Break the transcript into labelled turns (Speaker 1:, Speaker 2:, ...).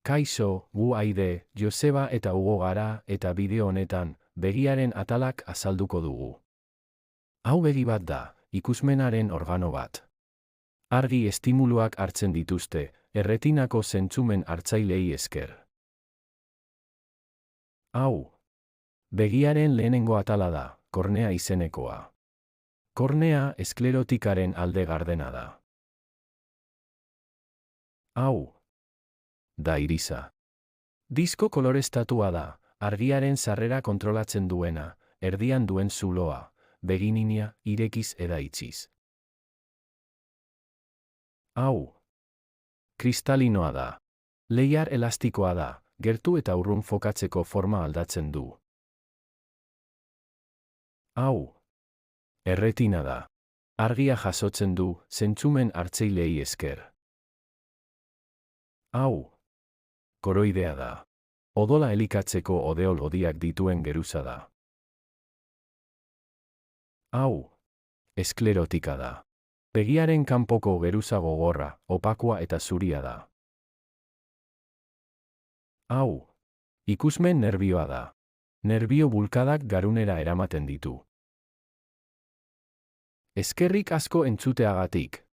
Speaker 1: Kaixo, gu Aide, Joseba eta Hugo gara eta bideo honetan, begiaren atalak azalduko dugu. Hau begi bat da, ikusmenaren organo bat. Argi estimuluak hartzen dituzte, erretinako zentzumen hartzailei esker. Hau, begiaren lehenengo atala da, kornea izenekoa. Kornea esklerotikaren alde gardena da. Hau da irisa. Disko koloreztatua da, argiaren sarrera kontrolatzen duena, erdian duen zuloa, beginina irekiz eda itxiz. Hau kristalinoa da. Leiar elastikoa da, gertu eta urrun fokatzeko forma aldatzen du. Hau erretina da. Argia jasotzen du, zentzumen hartzailei esker. Hau koroidea da. Odola elikatzeko odeol hodiak dituen geruza da. Hau esklerotika da. Begiaren kanpoko geruza gogorra, opakoa eta zuria da. Hau ikusmen nerbioa da. Nerbio bulkadak garunera eramaten ditu. Eskerrik asko entzuteagatik.